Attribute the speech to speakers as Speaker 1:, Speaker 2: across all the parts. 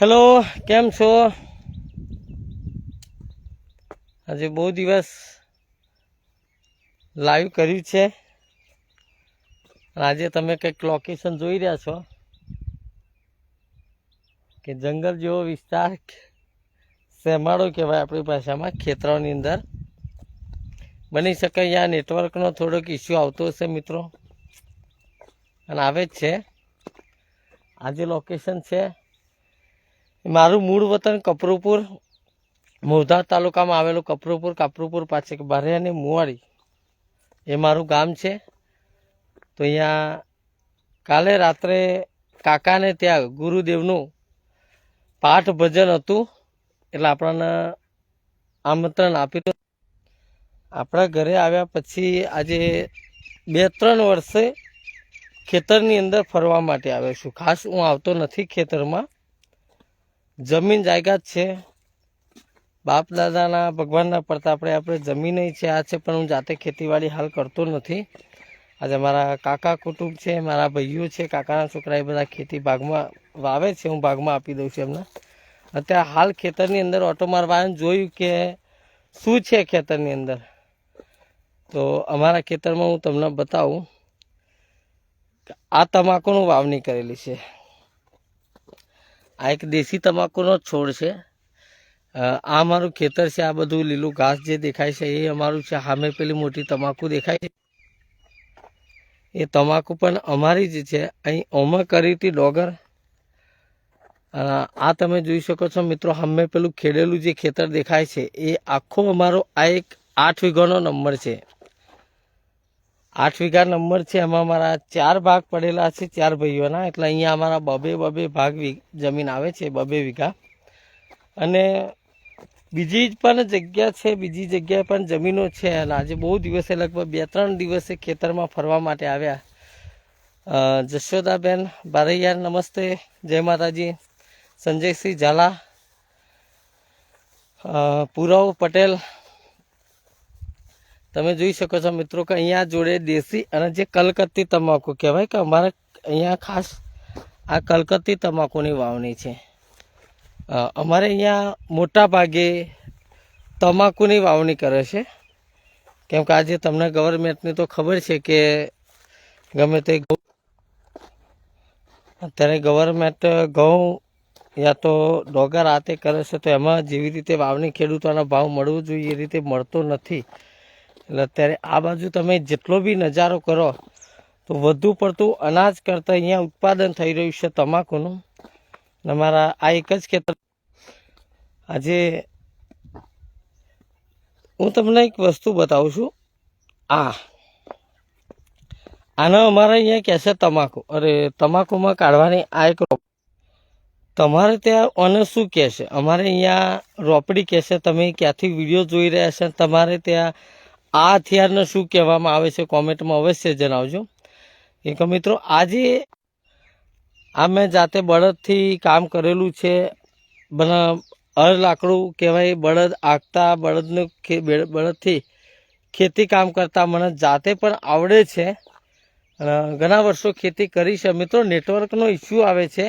Speaker 1: Hello, કેમ છો? આજે બહુ દિવસ લાઈવ કર્યું છે. આજે તમે કંઈક લોકેશન જોઈ રહ્યા છો કે જંગલ જેવો વિસ્તાર, શેમાળો કહેવાય આપણી ભાષામાં, ખેતરોની અંદર. બની શકે અહીંયા નેટવર્કનો થોડોક ઇસ્યુ આવતો હશે મિત્રો, અને આવે જ છે. આજે લોકેશન છે મારું મૂળ વતન કપરુપુર, મોરધા તાલુકામાં આવેલું કાપરુપુર પાસે બારિયાની મુવાડી એ મારું ગામ છે. તો અહીંયા કાલે રાત્રે કાકાને ત્યાં ગુરુદેવનું પાઠ ભજન હતું, એટલે આપણને આમંત્રણ આપ્યું. આપણા ઘરે આવ્યા પછી આજે 2-3 વર્ષે ખેતરની અંદર ફરવા માટે આવ્યો છું. ખાસ હું આવતો નથી ખેતરમાં, જમીન જાયગા છે, બાપ દાદાના ભગવાનના પ્રતાપે આપણે જમીન છે આ છે, પણ હું જાતે ખેતીવાડી હાલ કરતો નથી. આજે મારા કાકા કુટુંબ છે, મારા ભાઈઓ છે, કાકાના છોકરા એ બધા ખેતી ભાગમાં વાવે છે, હું ભાગમાં આપી દઉં છું એમને. અત્યારે હાલ ખેતરની અંદર ઓટો મારવા જોયું કે શું છે ખેતરની અંદર. તો અમારા ખેતરમાં હું તમને બતાવું, આ તમાકુનું વાવણી કરેલી છે. આ એક દેશી તમાકુનો છોડ છે. આ અમારું ખેતર છે. આ બધું લીલું ઘાસ જે દેખાય છે એ અમારું છે. સામે પેલી મોટી તમાકુ દેખાય છે એ તમાકુ પણ અમારી જ છે. અહીં ઓમાં કરી હતી ડોગર. આ તમે જોઈ શકો છો મિત્રો, સામે પેલું ખેડેલું જે ખેતર દેખાય છે એ આખો અમારો આ એક 8 વીઘાનો નંબર છે. 8 વીઘા નંબર છે. એમાં અમારા 4 ભાગ પડેલા છે, 4 ભાઈઓના. એટલે અહીંયા અમારા બબે ભાગ જમીન આવે છે, 2 વીઘા. અને બીજી પણ જગ્યા છે, બીજી જગ્યાએ પણ જમીનો છે. અને આજે બહુ દિવસે, લગભગ 2-3 દિવસે ખેતરમાં ફરવા માટે આવ્યા. જશોદાબેન બારૈયા નમસ્તે, જય માતાજી. સંજયસિંહ ઝાલા, પૂરવ પટેલ, તમે જોઈ શકો છો મિત્રો કે અહીંયા જોડે દેશી અને જે કલકત્તી તમાકુ કહેવાય કે અમારે અહીંયા ખાસ આ કલકત્તી તમાકુની વાવણી છે. અમારે અહીંયા મોટા ભાગે તમાકુની વાવણી કરે છે, કેમ કે આજે તમને ગવર્મેન્ટની તો ખબર છે કે ગમે તે અત્યારે ગવર્મેન્ટ ઘઉં યા તો ડોગર આ તે કરે છે, તો એમાં જેવી રીતે વાવણી ખેડૂતોના ભાવ મળવું જોઈએ એ રીતે મળતો નથી. એટલે અત્યારે આ બાજુ તમે જેટલો બી નજારો કરો તો વધુ પડતું અનાજ કરતાં અહીંયા ઉત્પાદન થઈ રહ્યું છે તમાકુનું. અમારા આ એક જ ખેતર. આજે હું તમને એક વસ્તુ બતાવું છું. આને અમારે અહીંયા કહે છે તમાકુ. અરે તમાકુમાં કાઢવાની આ એક તમારે ત્યાં આને શું કહે છે? અમારે અહીંયા રોપડી કહે છે. તમે ક્યાંથી વિડીયો જોઈ રહ્યા છે, તમારે ત્યાં આ હથિયારને શું કહેવામાં આવે છે કોમેન્ટમાં અવશ્ય જણાવજો. કેમ કે મિત્રો આજે આ મેં જાતે બળદથી કામ કરેલું છે. લાકડું કહેવાય, બળદ આગતા, બળદથી ખેતી કામ કરતા મને જાતે પણ આવડે છે. ઘણા વર્ષો ખેતી કરી છે મિત્રો. નેટવર્કનો ઇસ્યુ આવે છે,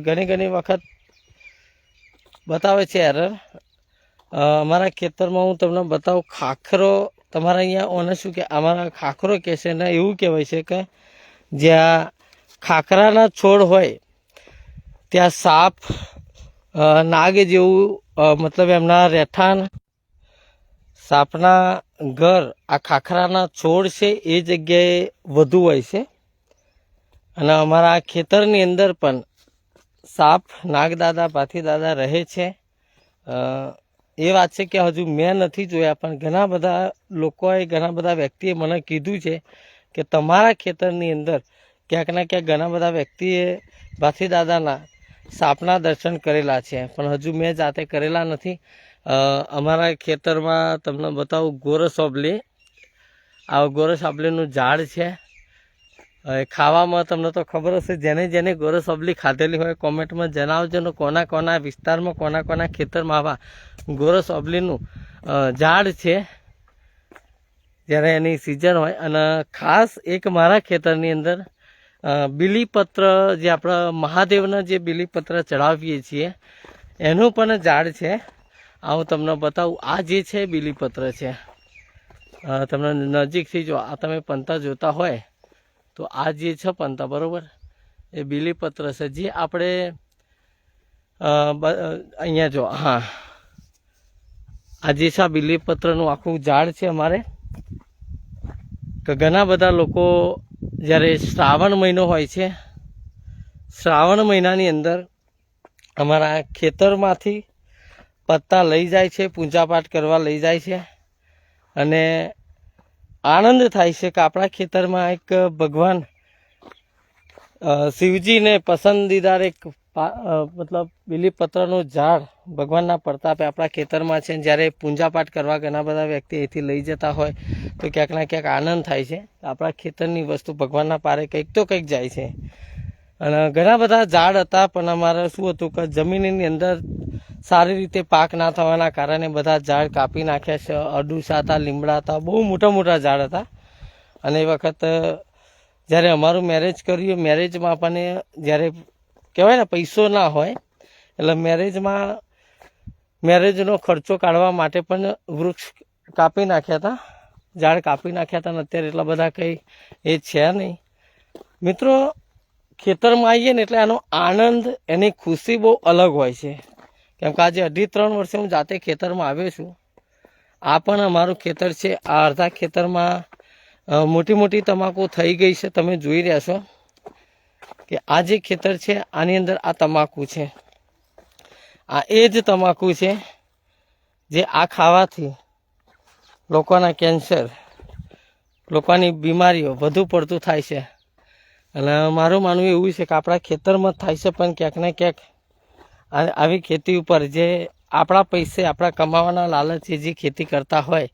Speaker 1: ઘણી વખત બતાવે છે એરર. અમારા ખેતરમાં હું તમને બતાવું, ખાખરો તમારા અહીંયા ઓને શું કે, અમારા ખાખરો કહે છે ને. એવું કહેવાય છે કે જ્યાં ખાખરાના છોડ હોય ત્યાં સાપ, નાગ જેવું, મતલબ એમના રહેઠાણ, સાપના ઘર આ ખાખરાના છોડ છે એ જગ્યાએ વધુ હોય છે. અને અમારા ખેતરની અંદર પણ સાપ, નાગદાદા, પાથીદાદા રહે છે. એ વાત છે કે હજુ મેં નથી જોયા, પણ ઘણા બધા લોકોએ, ઘણા બધા વ્યક્તિએ મને કીધું છે કે તમારા ખેતરની અંદર ક્યાંક ના ક્યાંક ઘણા બધા વ્યક્તિએ પાથીદાદાના સાપના દર્શન કરેલા છે, પણ હજુ મેં જાતે કરેલા નથી. અમારા ખેતરમાં તમને બતાવું, ગોરસોબલી. આ ગોરસોબલીનું ઝાડ છે. ખાવામાં તમને તો ખબર હશે, જેને ગોરસોબલી ખાધેલી હોય કોમેન્ટમાં જણાવજો ને કોના વિસ્તારમાં, કોના ખેતરમાં આવા ગોરસોબલીનું ઝાડ છે જ્યારે એની સિઝન હોય. અને ખાસ એક મારા ખેતરની અંદર બીલીપત્ર જે આપણા મહાદેવના જે બીલીપત્ર ચડાવીએ છીએ એનું પણ ઝાડ છે. આ હું તમને બતાવું. આ જે છે બીલીપત્ર છે. તમને નજીકથી જો આ તમે પંતા જોતા હોય તો આ જે છે પંતા બરાબર એ બીલીપત્ર છે જે આપણે અહીંયા જો હા આ જે છે બીલીપત્રનું આખું ઝાડ છે અમારે. કે ઘણા બધા લોકો જ્યારે શ્રાવણ મહિનો હોય છે શ્રાવણ મહિનાની અંદર અમારા ખેતરમાંથી પત્તા લઈ જાય છે, પૂજાપાઠ કરવા લઈ જાય છે અને આનંદ થાય છે કે આપણા ખેતરમાં એક ભગવાન શિવજીને પસંદીદાર એક મતલબ બીલીપત્રનું ઝાડ ભગવાનના પ્રતાપે આપણા ખેતરમાં છે. જ્યારે પૂજાપાઠ કરવા ઘણા બધા વ્યક્તિ અહીંથી લઈ જતા હોય તો ક્યાંક ના ક્યાંક આનંદ થાય છે. આપણા ખેતરની વસ્તુ ભગવાનના પારે કંઈક તો કંઈક જાય છે. અને ઘણા બધા ઝાડ હતા પણ અમારે શું હતું કે જમીનની અંદર સારી રીતે પાક ના થવાના કારણે બધા ઝાડ કાપી નાખ્યા છે. અડુસા હતા, લીમડા હતા, બહુ મોટા મોટા ઝાડ હતા. અને એ વખત જ્યારે અમારું મેરેજ કર્યું મેરેજમાં આપણને જ્યારે કહેવાય ને પૈસો ના હોય એટલે મેરેજનો ખર્ચો કાઢવા માટે પણ વૃક્ષ કાપી નાખ્યા હતા, ઝાડ કાપી નાખ્યા હતા. અને અત્યારે એટલા બધા કંઈ એ છે નહીં. મિત્રો ખેતરમાં આવીએ ને એટલે આનો આનંદ એની ખુશી બહુ અલગ હોય છે. કેમ કે આજે 2.5-3 વર્ષે હું જાતે ખેતરમાં આવ્યો છું. આ પણ અમારું ખેતર છે. આ અડધા ખેતરમાં મોટી મોટી તમાકુ થઈ ગઈ છે. તમે જોઈ રહ્યા છો કે આ જે ખેતર છે આની અંદર આ તમાકુ છે. આ એ જ તમાકુ છે જે આ ખાવાથી લોકોના કેન્સર, લોકોની બીમારીઓ વધુ પડતું થાય છે. અને મારું માનવું એવું છે કે આપણા ખેતરમાં જ થાય છે પણ ક્યાંક ને ક્યાંક આવી ખેતી ઉપર જે આપણા પૈસે આપણા કમાવાના લાલચે જે ખેતી કરતા હોય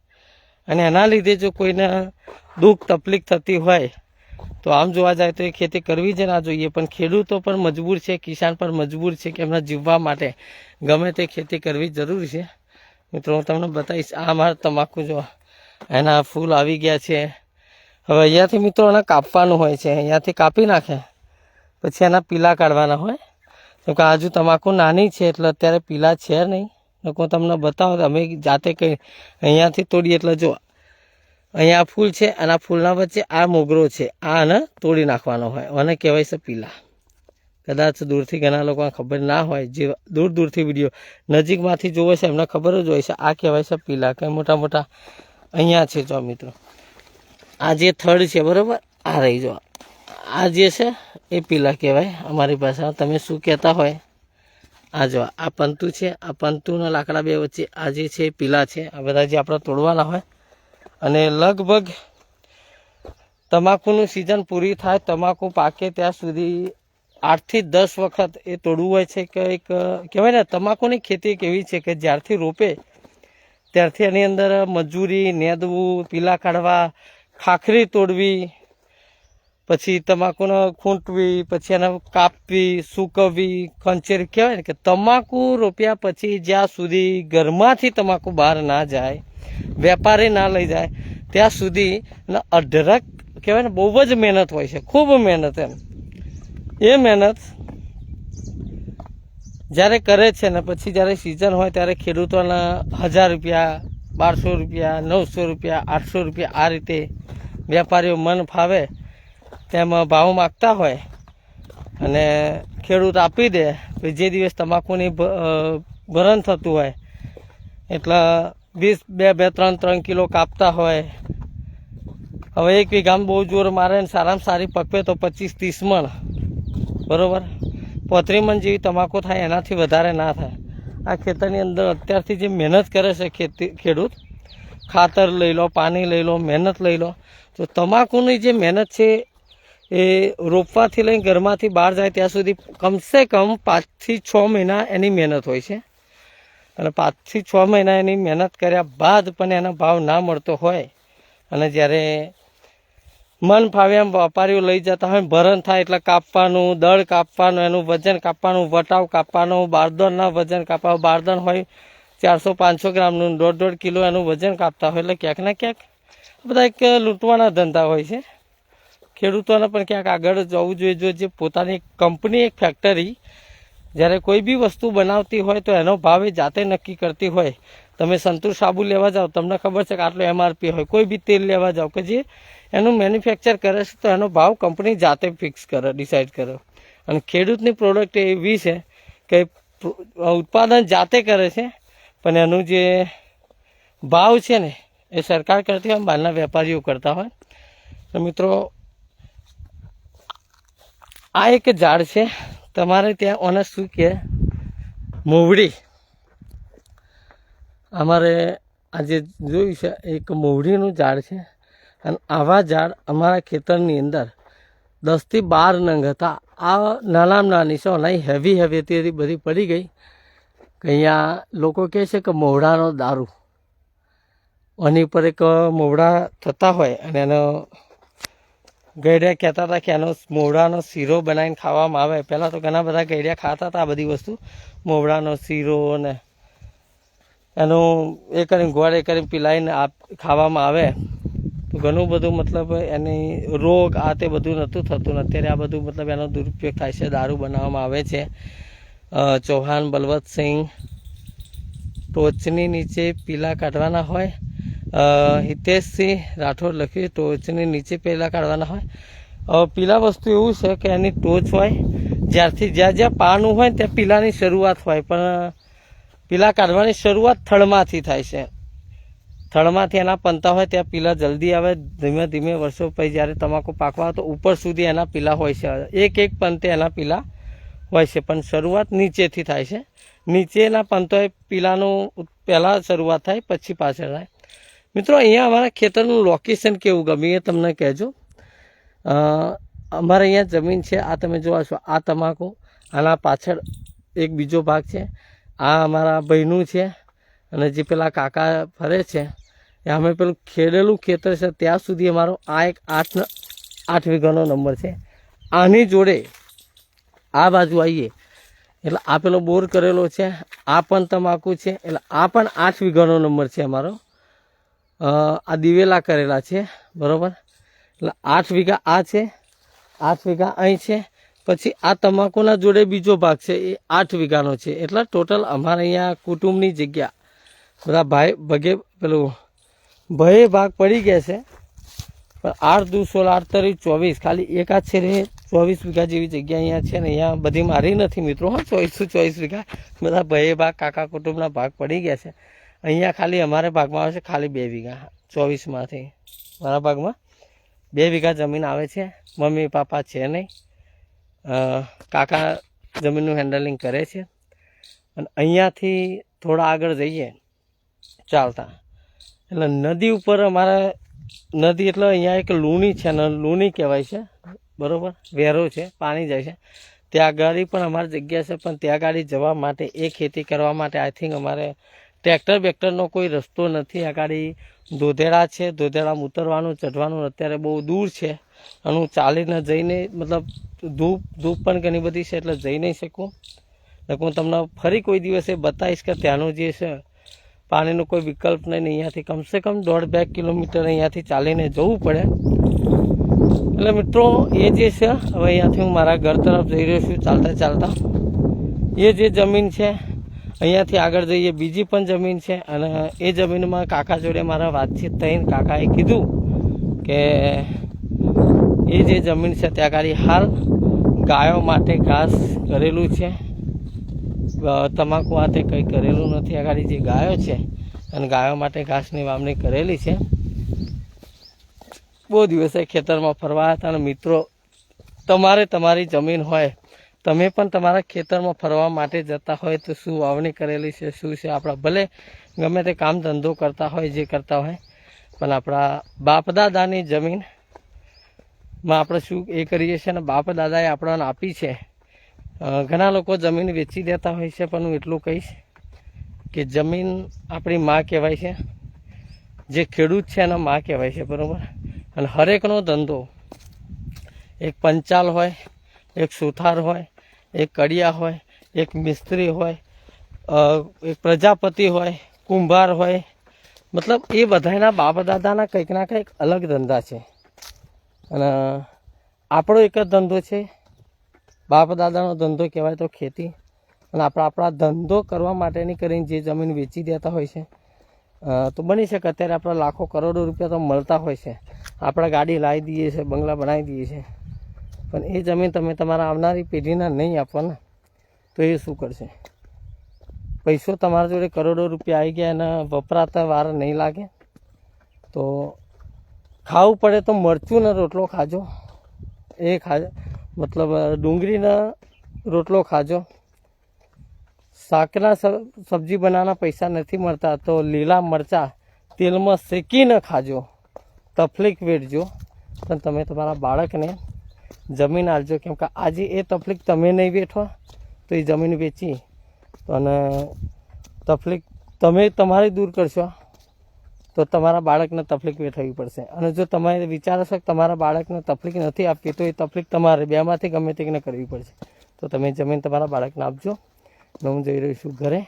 Speaker 1: અને એના લીધે જો કોઈને દુઃખ તકલીફ થતી હોય તો આમ જોવા જાય તો એ ખેતી કરવી જ ના જોઈએ. પણ ખેડૂતો પણ મજબૂર છે, કિસાન પણ મજબૂર છે કે એમના જીવવા માટે ગમે તે ખેતી કરવી જરૂરી છે. મિત્રો હું તમને બતાવીશ. આ અમારા તમાકુ જો એના ફૂલ આવી ગયા છે. હવે અહીંયાથી મિત્રો એને કાપવાનું હોય છે. અહીંયાથી કાપી નાખે પછી એના પીલા કાઢવાના હોય. તો કે આજુ તમાકુ નાની છે એટલે અત્યારે પીલા છે નહીં. હું તમને બતાવું અમે જાતે કંઈ અહીંયાથી તોડીએ એટલે જો અહીંયા ફૂલ છે અને આ ફૂલના વચ્ચે આ મોગરો છે. આને તોડી નાખવાનો હોય અને કહેવાય છે પીલા. કદાચ દૂરથી ઘણા લોકોને ખબર ના હોય, જે દૂર દૂરથી વિડીયો નજીકમાંથી જોવે છે એમને ખબર જ હોય છે. આ કહેવાય છે પીલા. કંઈ મોટા મોટા અહીંયા છે જો મિત્રો આ જે થડ છે બરાબર આ રહી જો આ જે છે એ પીલા કહેવાય અમારી ભાષામાં. તમે શું કહેતા હોય આ જો આ પંતુ છે. આ પંતુના લાકડા બે વચ્ચે આ જે છે એ પીલા છે. આ બધા જે આપણે તોડવાના હોય. અને લગભગ તમાકુનું સિઝન પૂરી થાય, તમાકુ પાકે ત્યાં સુધી 8 થી 10 વખત એ તોડવું હોય છે. કે એક કહેવાય ને તમાકુની ખેતી એક એવી છે કે જ્યારથી રોપે ત્યારથી એની અંદર મજૂરી, નેદવું, પીલા કાઢવા, ખાખરી તોડવી, પછી તમાકુને ખૂંટવી, પછી એને કાપવી, સૂકવવી, ખંચેરી. કહેવાય ને કે તમાકુ રોપ્યા પછી જ્યાં સુધી ઘરમાંથી તમાકુ બહાર ના જાય, વેપારી ના લઈ જાય ત્યાં સુધી અઢળક કહેવાય ને બહુ જ મહેનત હોય છે, ખૂબ મહેનત. એ મહેનત જ્યારે કરે છે ને પછી જ્યારે સિઝન હોય ત્યારે ખેડૂતોના 1000 રૂપિયા, 1200 રૂપિયા, 900 રૂપિયા, 800 રૂપિયા આ રીતે વેપારીઓ મન ફાવે તેમાં ભાવ માગતા હોય અને ખેડૂત આપી દે. જે દિવસ તમાકુની ભરણ થતું હોય એટલે 2-3 કિલો કાપતા હોય. હવે 1 વીઘામાં બહુ જોર મારે ને સારામાં સારી પકવે તો 25-30 મણ બરાબર. 35 મણ જેવી તમાકુ થાય, એનાથી વધારે ના થાય. આ ખેતરની અંદર અત્યારથી જે મહેનત કરે છે ખેડૂત, ખાતર લઈ લો, પાણી લઈ લો, મહેનત લઈ લો, તો તમાકુની જે મહેનત છે એ રોપવાથી લઈને ઘરમાંથી બહાર જાય ત્યાં સુધી કમસે કમ 5 થી 6 મહિના એની મહેનત હોય છે. અને 5 થી 6 મહિના એની મહેનત કર્યા બાદ પણ એનો ભાવ ના મળતો હોય અને જ્યારે મન ફાવે એમ વેપારીઓ લઈ જતા હોય, ભરણ થાય એટલે કાપવાનું, દળ કાપવાનું, એનું વજન કાપવાનું, વટાવ કાપવાનો, બારદાનના વજન કાપવા. બારદાન હોય 400-500 ગ્રામનું, 1.5 કિલો એનું વજન કાપતા હોય. એટલે ક્યાંક ને ક્યાંક બધા એક લૂંટવાના ધંધા હોય છે. ખેડૂતોને પણ ક્યાંક આગળ જવું જોઈએ. જો જે પોતાની કંપની, એક ફેક્ટરી જ્યારે કોઈ બી વસ્તુ બનાવતી હોય તો એનો ભાવ એ જાતે નક્કી કરતી હોય. તમે સંતૂર સાબુ લેવા જાઓ, તમને ખબર છે કે આટલો MRP હોય. કોઈ બી તેલ લેવા જાઓ કે જે એનું મેન્યુફેક્ચર કરે છે તો એનો ભાવ કંપની જાતે ફિક્સ કરે, ડિસાઇડ કરે. અને ખેડૂતની પ્રોડક્ટ એવી છે કે ઉત્પાદન જાતે કરે છે, પણ એનું જે ભાવ છે ને એ સરકાર કરતી હોય, બહારના વેપારીઓ કરતા હોય. તો મિત્રો, આ એક ઝાડ છે તમારે ત્યાં, ઓને શું કહે, મોવડી. અમારે આજે જોયું છે એક મોવડીનું ઝાડ છે. અને આવા ઝાડ અમારા ખેતરની અંદર 10 થી 12 નંગ હતા. આ નાનામાં નાની છે, નહીં હેવી હતી, બધી પડી ગઈ. કે અહીંયા લોકો કહે છે કે મોવડાનો દારૂ, આની પર એક મોવડા થતા હોય અને એનો ગઈડિયા કહેતા હતા કે એનો મોવડાનો શીરો બનાવીને ખાવામાં આવે. પહેલાં તો ઘણા બધા ગઈડિયા ખાતા હતા આ બધી વસ્તુ, મોવડાનો શીરો અને એનું એ કરીને ગોળ એ કરીને પીલાઈને ખાવામાં આવે તો ઘણું બધું મતલબ એની રોગ આ તે બધું નહોતું થતું. અત્યારે આ બધું મતલબ એનો દુરુપયોગ થાય છે, દારૂ બનાવવામાં આવે છે. ચૌહાણ બલવંતસિંહ, ટોચની નીચે પીલા કાઢવાના હોય. હિતેશસિંહ રાઠોડ લખ્યું, ટોચની નીચે પીલા કાઢવાના હોય. પીલા વસ્તુ એવું છે કે એની ટોચ હોય, જ્યારથી જ્યાં પાનું હોય ને ત્યાં પીલાની શરૂઆત હોય, પણ પીલા કાઢવાની શરૂઆત થડમાંથી થાય છે. થડમાંથી એના પંતા હોય ત્યાં પીલા જલ્દી આવે. ધીમે ધીમે વર્ષો પછી જ્યારે તમાકુ પાકવા તો ઉપર સુધી એના પીલા હોય છે. એક એક પંતે એના પીલા હોય છે, પણ શરૂઆત નીચેથી થાય છે. નીચેના પંતોએ પીલાનું પહેલાં શરૂઆત થાય, પછી પાછળ થાય. મિત્રો, અહીંયા અમારા ખેતરનું લોકેશન કેવું ગમે એ તમને કહેજો. અમારે અહીંયા જમીન છે, આ તમે જોવા છો, આ તમાકુ, આના પાછળ એક બીજો ભાગ છે, આ અમારા ભાઈનું છે. અને જે પેલા કાકા ફરે છે એ અમે પેલું ખેડેલું ખેતર છે ત્યાં સુધી અમારો આ એક 8 વીઘાનો નંબર છે. આની જોડે આ બાજુ આવીએ એટલે આ પેલો બોર કરેલો છે, આ પણ તમાકુ છે, એટલે આ પણ 8 વીઘાનો નંબર છે અમારો. આ દિવેલા કરેલા છે, બરાબર. એટલે 8 વીઘા આ છે, 8 વીઘા અહીં છે. પછી આ તમાકુના જોડે બીજો ભાગ છે એ 8 વીઘાનો છે. એટલે ટોટલ અમારે અહીંયા કુટુંબની જગ્યા બધા ભાઈ ભાગ પડી ગયા છે. પણ 8 દુ 16 8 તરી 24, ખાલી એક જ છે રે 24 વીઘા જેવી જગ્યા અહીંયા છે ને. અહીંયા બધી મારી નથી મિત્રો, 24 વીઘા બધા ભાઈ ભાગ કાકા કુટુંબના ભાગ પડી ગયા છે. અહીંયા ખાલી અમારે ભાગમાં આવે છે ખાલી 2 વીઘા, 24માંથી મારા ભાગમાં 2 વીઘા જમીન આવે છે. મમ્મી પાપા છે નહીં, કાકા જમીનનું હેન્ડલિંગ કરે છે. અને અહીંયાથી થોડા આગળ જઈએ ચાલતા એટલે નદી ઉપર અમારે, નદી એટલે અહીંયા એક લુણી છે ને, લુણી કહેવાય છે, બરાબર. વેરો છે, પાણી જાય છે. ત્યાં ગાડી પણ અમારી જગ્યા છે, પણ ત્યાં ગાડી જવા માટે, એ ખેતી કરવા માટે આઈ થિંક અમારે ટ્રેક્ટર બેક્ટરનો કોઈ રસ્તો નથી. આ ગાડી ધોધેડા છે, ધોધેડામાં ઉતરવાનું ચઢવાનું અત્યારે બહુ દૂર છે. અને હું ચાલીને જઈને, મતલબ ધૂપ પણ ઘણી બધી છે એટલે જઈ નહીં શકું. એટલે હું તમને ફરી કોઈ દિવસે બતાવીશ કે ત્યાંનું જે છે પાણીનો કોઈ વિકલ્પ નહીં. અહીંયાથી કમસે કમ 1.5-2 કિલોમીટર અહીંયાથી ચાલીને જવું પડે. એટલે મિત્રો, એ જે છે, હવે અહીંયાથી હું મારા ઘર તરફ જઈ રહ્યો છું ચાલતા ચાલતા. એ જે જમીન છે, અહીંયાથી આગળ જઈએ બીજી પણ જમીન છે. અને એ જમીનમાં કાકા જોડે મારા વાતચીત થઈને કાકાએ કીધું કે એ જે જમીન છે ત્યાં આગળ હાલ ગાયો માટે ઘાસ કરેલું છે. તમાકુ માટે કંઈ કરેલું નથી. આગળ જે ગાયો છે અને ગાયો માટે ઘાસની વાવણી કરેલી છે. બહુ દિવસે ખેતરમાં ફરવા હતા. અને મિત્રો, તમારે તમારી જમીન હોય, તમે પણ તમારા ખેતરમાં ફરવા માટે જતા હોય તો શું વાવણી કરેલી છે, શું છે, આપણા ભલે ગમે તે કામ ધંધો કરતા હોય, જે કરતા હોય, પણ આપણા બાપ દાદાની જમીનમાં આપણે શું એ કરીએ છીએ ને, બાપ દાદાએ આપણને આપી છે. ઘણા લોકો જમીન વેચી દેતા હોય છે, પણ હું એટલું કહીશ કે જમીન આપણી માં કહેવાય છે. જે ખેડૂત છે એના માં કહેવાય છે, બરાબર. અને હરેકનો ધંધો, એક પંચાલ હોય, એક સુથાર હોય, એક કડિયા હોય, એક મિસ્ત્રી હોય, એક પ્રજાપતિ હોય, કુંભાર હોય, મતલબ એ બધાના બાપ દાદાના કંઈક ના કંઈક અલગ ધંધા છે. અને આપણો એક જ ધંધો છે, બાપ દાદાનો ધંધો કહેવાય તો ખેતી, અને આપણા ધંધો કરવા માટેની કરીને જે જમીન વેચી દેતા હોય છે, તો બની શકે અત્યારે આપણા લાખો કરોડો રૂપિયા તો મળતા હોય છે, આપણે ગાડી લાવી દઈએ છીએ, બંગલા બનાવી દઈએ છીએ, પણ એ જમીન તમે તમારા આવનારી પેઢીના નહીં આપો ને તો એ શું કરશે? પૈસો તમારા જોડે કરોડો રૂપિયા આવી ગયા અને વપરાતા વાર નહીં લાગે, તો ખાવું પડે તો મરચું ને રોટલો ખાજો, એ ખાજો, મતલબ ડુંગળીના રોટલો ખાજો. શાકના સબ્જી બનાવવાના પૈસા નથી મળતા તો લીલા મરચાં તેલમાં શેકીને ખાજો, તકલીફ વેઠજો, પણ તમે તમારા બાળકને જમીન આપજો. કેમ કે આજે એ તકલીફ તમે નહીં વેઠો તો એ જમીન વેચી અને તકલીફ તમે તમારી દૂર કરશો તો તમારા બાળકને તકલીફ વેઠવી પડશે. અને જો તમે વિચારો છો કે તમારા બાળકને તકલીફ નથી આપવી તો એ તકલીફ તમારે બેમાંથી ગમે તેને કરવી પડશે. તો તમે જમીન તમારા બાળકને આપજો. હું જઈ રહ્યો છું ઘરે,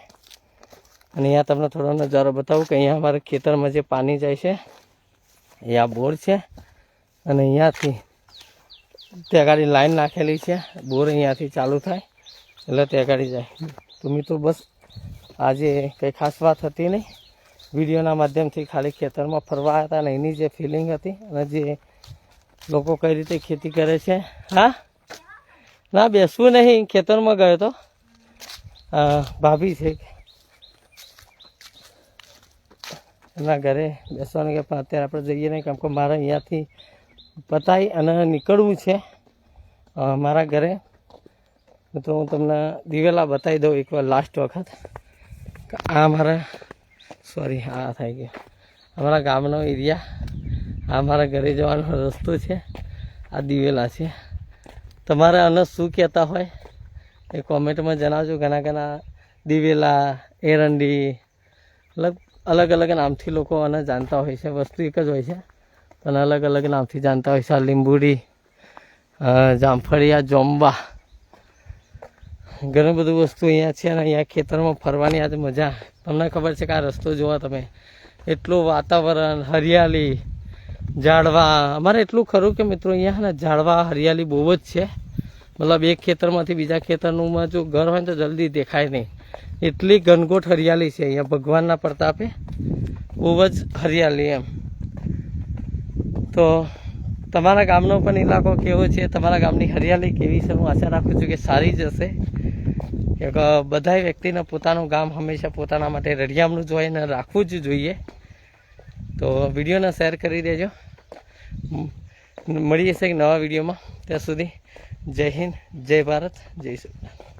Speaker 1: અને અહીંયા તમને થોડો નજારો બતાવું કે અહીંયા અમારા ખેતરમાં જે પાણી જાય છે એ આ બોર છે, અને અહીંયાથી ત્યાં ગાડી લાઈન નાખેલી છે, બોર અહીંયાથી ચાલુ થાય એટલે ત્યાં ગાડી જાય. તો મિત્રો બસ આજે કંઈ ખાસ વાત હતી નહીં, વિડીયોના માધ્યમથી ખાલી ખેતરમાં ફરવા આવ્યા હતા અને એની જે ફિલિંગ હતી અને જે લોકો કઈ રીતે ખેતી કરે છે. હા ના બેસવું નહીં, ખેતરમાં ગયો તો ભાભી છે એના ઘરે બેસવાનું કે પણ અત્યારે આપણે જઈએ નહીં, કેમ કે મારે અહીંયાથી પતાવી અને નીકળવું છે મારા ઘરે. તો હું તમને દિવેલા બતાવી દઉં એકવાર લાસ્ટ વખત. આ મારા સોરી આ થઈ ગયો અમારા ગામનો એરિયા, આ મારા ઘરે જવાનો રસ્તો છે, આ દિવેલા છે. તમારે આને શું કહેતા હોય એ કોમેન્ટમાં જણાવજો. ઘણા દિવેલા, એરંડી, અલગ અલગ નામથી લોકો આને જાણતા હોય છે. વસ્તુ એક જ હોય છે પણ અલગ અલગ નામથી જાણતા હોય છે. આ લીંબુડી, જામફળિયા, જોંબા, ઘણું બધું વસ્તુ અહીંયા છે. અને અહીંયા ખેતરમાં ફરવાની આજે મજા. તમને ખબર છે કે આ રસ્તો જોવા તમે, એટલું વાતાવરણ, હરિયાળી, ઝાડવા. અમારે એટલું ખરું કે મિત્રો અહીંયા ને ઝાડવા, હરિયાળી બહુ જ છે. મતલબ એક ખેતરમાંથી બીજા ખેતરનું જો ઘર હોય ને તો જલ્દી દેખાય નહીં, એટલી ઘનઘોટ હરિયાળી છે અહીંયા. ભગવાનના પ્રતાપે બહુ જ હરિયાળી એમ. તો તમારા ગામનો પણ ઇલાકો કેવો છે, તમારા ગામની હરિયાળી કેવી છે, હું આશા રાખું છું કે સારી જ હશે. કે બધા વ્યક્તિને પોતાનું ગામ હંમેશા પોતાના માટે રળિયામણું જોઈને રાખવું જ જોઈએ. તો વિડીયોને શેર કરી દેજો. મળીએ છે એક નવા વિડીયોમાં. ત્યાં સુધી જય હિન્દ, જય ભારત, જય શ્રી કૃષ્ણ.